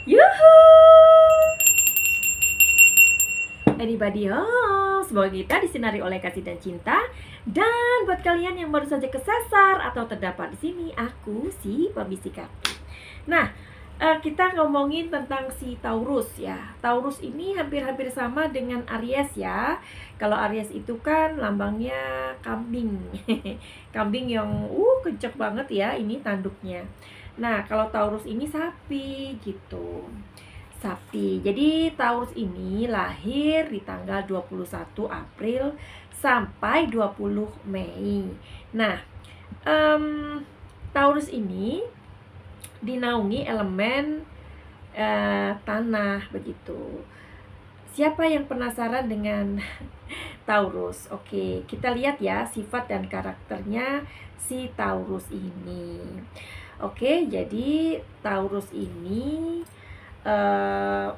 Yuhu! Anybody home? Semoga kita disinari oleh kasih dan cinta. Dan buat kalian yang baru saja kesasar atau terdapat di sini, aku si pembisik hati. Nah, kita ngomongin tentang si Taurus ya. Taurus ini hampir-hampir sama dengan Aries ya. Kalau Aries itu kan lambangnya kambing. Kambing yang kenceng banget ya ini tanduknya. Nah, kalau Taurus ini sapi gitu. Sapi. Jadi Taurus ini lahir di tanggal 21 April sampai 20 Mei. Nah, Taurus ini dinaungi elemen tanah begitu. Siapa yang penasaran dengan Taurus? Oke, kita lihat ya sifat dan karakternya si Taurus ini. Oke, jadi Taurus ini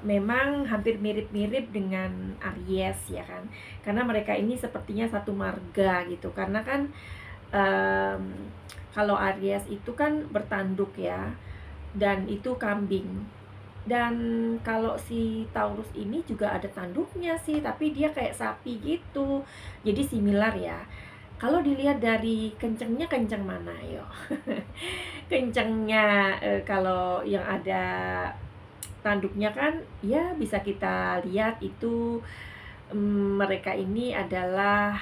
memang hampir mirip-mirip dengan Aries ya kan, karena mereka ini sepertinya satu marga gitu, karena kan kalau Aries itu kan bertanduk ya, dan itu kambing. Dan kalau si Taurus ini juga ada tanduknya sih, tapi dia kayak sapi gitu, jadi similar ya. Kalau dilihat dari kencengnya, kenceng mana yo? Kencengnya kalau yang ada tanduknya kan ya bisa kita lihat itu mereka ini adalah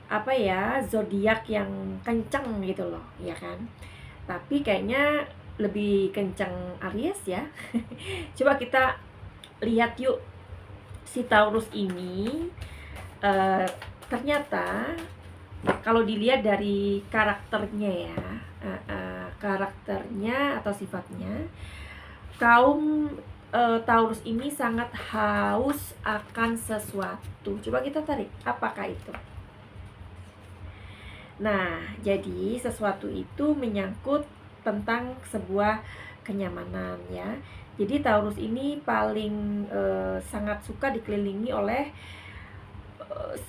apa ya, zodiak yang kenceng gitu loh ya kan. Tapi kayaknya lebih kenceng Aries ya. Coba kita lihat yuk si Taurus ini. Ternyata kalau dilihat dari karakternya ya, karakternya atau sifatnya, kaum Taurus ini sangat haus akan sesuatu. Coba kita tarik, apakah itu? Nah, jadi sesuatu itu menyangkut tentang sebuah kenyamanan ya. Jadi Taurus ini paling sangat suka dikelilingi oleh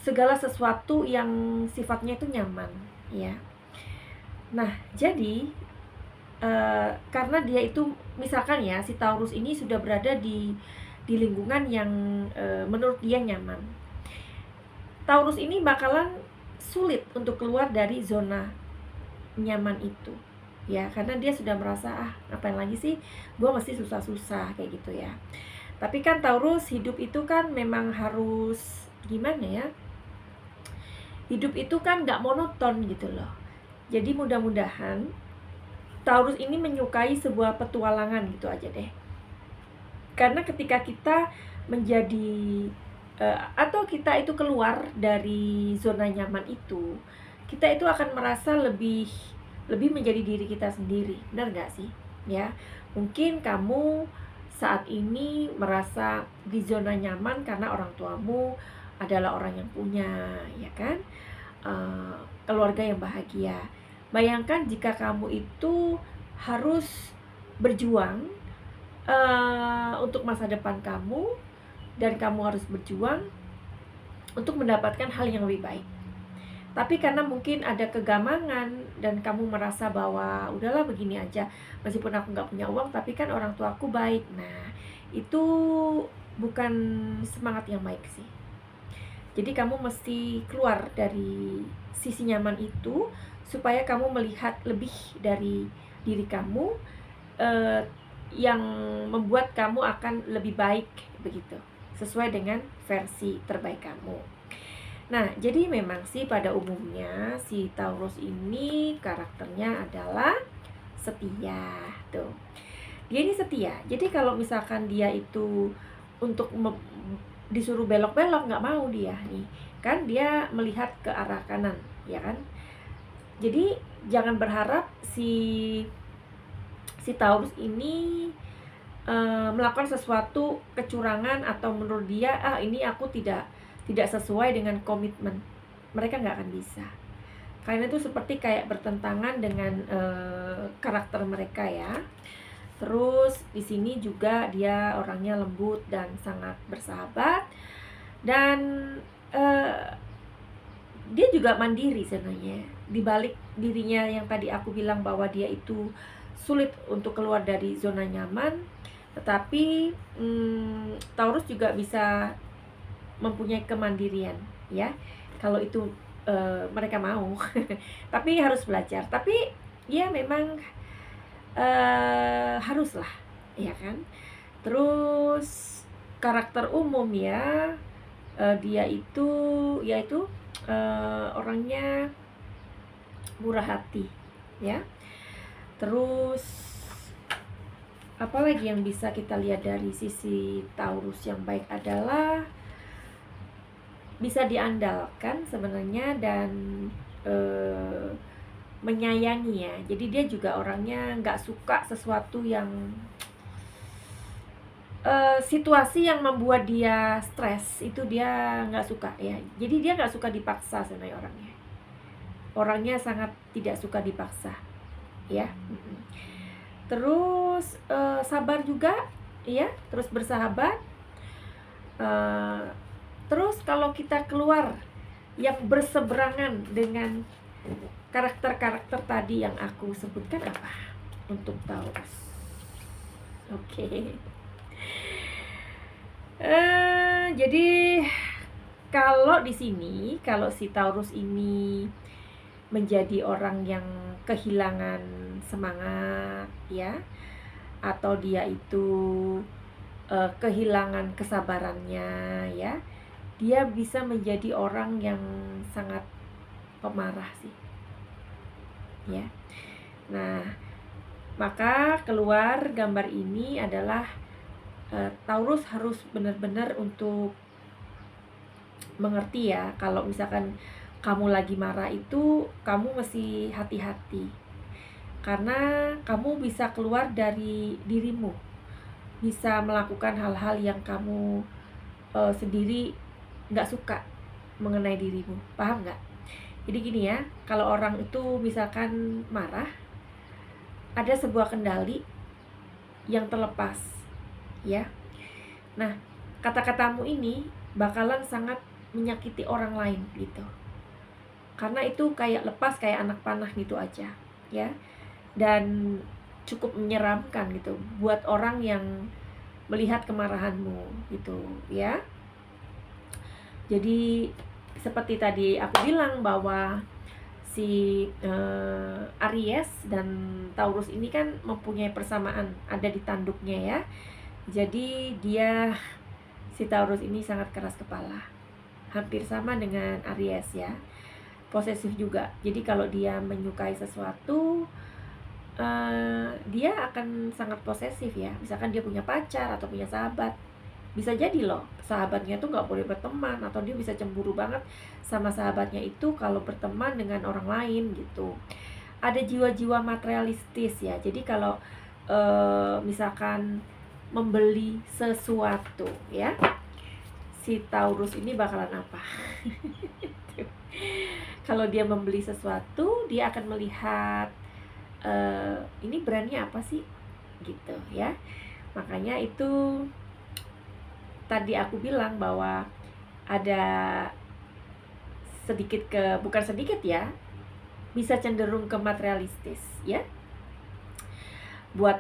segala sesuatu yang sifatnya itu nyaman ya. Nah, jadi karena dia itu misalkan ya, si Taurus ini sudah berada di lingkungan yang menurut dia nyaman, Taurus ini bakalan sulit untuk keluar dari zona nyaman itu ya, karena dia sudah merasa ngapain lagi sih gue mesti susah-susah kayak gitu ya. Tapi kan Taurus hidup itu kan memang harus gimana ya, hidup itu kan gak monoton gitu loh. Jadi mudah-mudahan Taurus ini menyukai sebuah petualangan gitu aja deh. Karena ketika kita menjadi atau kita itu keluar dari zona nyaman itu, kita itu akan merasa lebih menjadi diri kita sendiri. Benar gak sih? Ya, mungkin kamu saat ini merasa di zona nyaman karena orang tuamu adalah orang yang punya, ya kan? Keluarga yang bahagia. Bayangkan jika kamu itu harus berjuang untuk masa depan kamu, dan kamu harus berjuang untuk mendapatkan hal yang lebih baik. Tapi karena mungkin ada kegamangan dan kamu merasa bahwa udahlah begini aja, meskipun aku gak punya uang, tapi kan orang tuaku baik. Nah, itu bukan semangat yang baik sih. Jadi kamu mesti keluar dari sisi nyaman itu supaya kamu melihat lebih dari diri kamu yang membuat kamu akan lebih baik begitu, sesuai dengan versi terbaik kamu. Nah, jadi memang sih pada umumnya si Taurus ini karakternya adalah setia tuh. Dia ini setia. Jadi kalau misalkan dia itu untuk disuruh belok-belok nggak mau dia nih, kan dia melihat ke arah kanan ya kan. Jadi jangan berharap si Taurus ini melakukan sesuatu kecurangan atau menurut dia ini aku tidak sesuai dengan komitmen. Mereka nggak akan bisa, karena itu seperti kayak bertentangan dengan karakter mereka ya. Terus di sini juga dia orangnya lembut dan sangat bersahabat, dan dia juga mandiri sebenarnya. Di balik dirinya yang tadi aku bilang bahwa dia itu sulit untuk keluar dari zona nyaman, tetapi Taurus juga bisa mempunyai kemandirian ya, kalau itu mereka mau. Tapi harus belajar, tapi ya memang haruslah, ya kan. Terus karakter umum ya, dia itu yaitu orangnya murah hati ya. Terus apalagi yang bisa kita lihat dari sisi Taurus yang baik adalah bisa diandalkan sebenarnya, dan menyayangi ya. Jadi dia juga orangnya nggak suka sesuatu yang situasi yang membuat dia stres, itu dia nggak suka ya. Jadi dia nggak suka dipaksa sebenarnya orangnya. Orangnya sangat tidak suka dipaksa ya. Terus sabar juga ya, terus bersahabat. Terus kalau kita keluar yang berseberangan dengan karakter-karakter tadi yang aku sebutkan apa untuk Taurus? Oke. Jadi kalau di sini, kalau si Taurus ini menjadi orang yang kehilangan semangat ya, atau dia itu kehilangan kesabarannya ya, dia bisa menjadi orang yang sangat pemarah sih ya. Nah, maka keluar gambar ini adalah Taurus harus benar-benar untuk mengerti ya, kalau misalkan kamu lagi marah itu kamu mesti hati-hati, karena kamu bisa keluar dari dirimu, bisa melakukan hal-hal yang kamu sendiri nggak suka mengenai dirimu, paham nggak? Jadi gini ya, kalau orang itu misalkan marah, ada sebuah kendali yang terlepas ya. Nah, kata-katamu ini bakalan sangat menyakiti orang lain gitu, karena itu kayak lepas, kayak anak panah gitu aja ya, dan cukup menyeramkan gitu buat orang yang melihat kemarahanmu gitu ya. Jadi seperti tadi aku bilang bahwa si Aries dan Taurus ini kan mempunyai persamaan, ada di tanduknya ya. Jadi si Taurus ini sangat keras kepala, hampir sama dengan Aries ya. Posesif juga. Jadi kalau dia menyukai sesuatu, dia akan sangat posesif ya. Misalkan dia punya pacar atau punya sahabat, bisa jadi loh sahabatnya tuh nggak boleh berteman, atau dia bisa cemburu banget sama sahabatnya itu kalau berteman dengan orang lain gitu. Ada jiwa-jiwa materialistis ya. Jadi kalau misalkan membeli sesuatu ya, si Taurus ini bakalan apa? Kalau dia membeli sesuatu, dia akan melihat ini brandnya apa sih gitu ya. Makanya itu tadi aku bilang bahwa ada sedikit bukan sedikit ya, bisa cenderung ke materialistis ya. Buat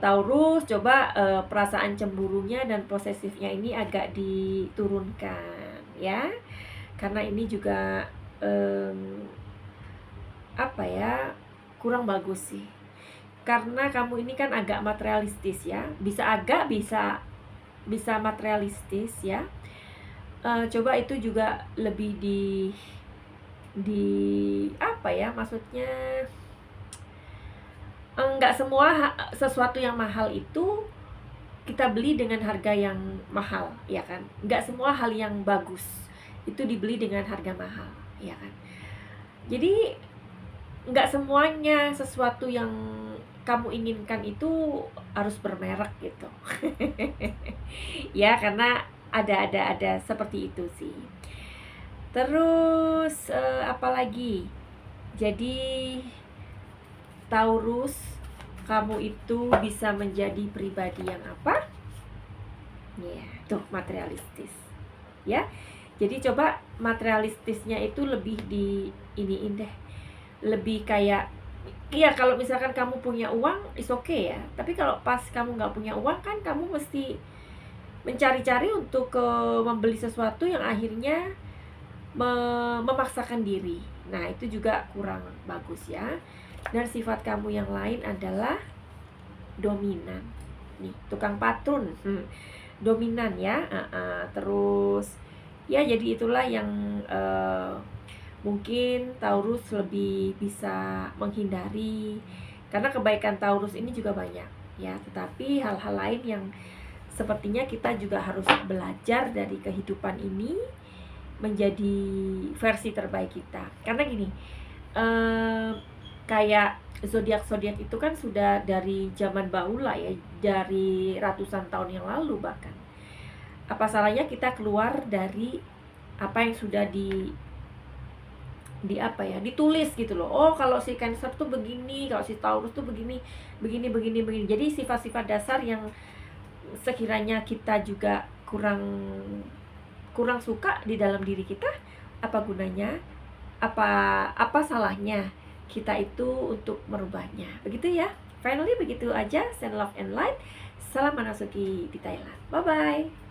Taurus, coba perasaan cemburunya dan posesifnya ini agak diturunkan ya, karena ini juga apa ya, kurang bagus sih, karena kamu ini kan agak materialistis ya, bisa materialistis ya. Coba itu juga lebih di apa ya, maksudnya enggak semua sesuatu yang mahal itu kita beli dengan harga yang mahal ya kan. Enggak semua hal yang bagus itu dibeli dengan harga mahal ya kan. Jadi enggak semuanya sesuatu yang kamu inginkan itu harus bermerek gitu. Ya, karena ada seperti itu sih. Terus apalagi? Jadi Taurus, kamu itu bisa menjadi pribadi yang apa? Ya, tuh materialistis. Ya. Jadi coba materialistisnya itu lebih di iniin deh. Lebih kayak Iya, kalau misalkan kamu punya uang, is okay ya. Tapi kalau pas kamu nggak punya uang kan kamu mesti mencari-cari untuk membeli sesuatu yang akhirnya memaksakan diri. Nah, itu juga kurang bagus ya. Dan sifat kamu yang lain adalah dominan. Nih, tukang patrun. Dominan ya. Terus ya jadi itulah yang mungkin Taurus lebih bisa menghindari, karena kebaikan Taurus ini juga banyak ya, tetapi hal-hal lain yang sepertinya kita juga harus belajar dari kehidupan ini menjadi versi terbaik kita. Karena gini, kayak zodiak-zodiak itu kan sudah dari zaman bahula ya, dari ratusan tahun yang lalu bahkan. Apa salahnya kita keluar dari apa yang sudah ditulis gitu loh. Oh, kalau si Cancer tuh begini, kalau si Taurus tuh begini. Jadi sifat-sifat dasar yang sekiranya kita juga kurang suka di dalam diri kita, apa gunanya? Apa salahnya kita itu untuk merubahnya? Begitu ya. Finally begitu aja. Send love and light. Salam Manasuki di Thailand. Bye bye.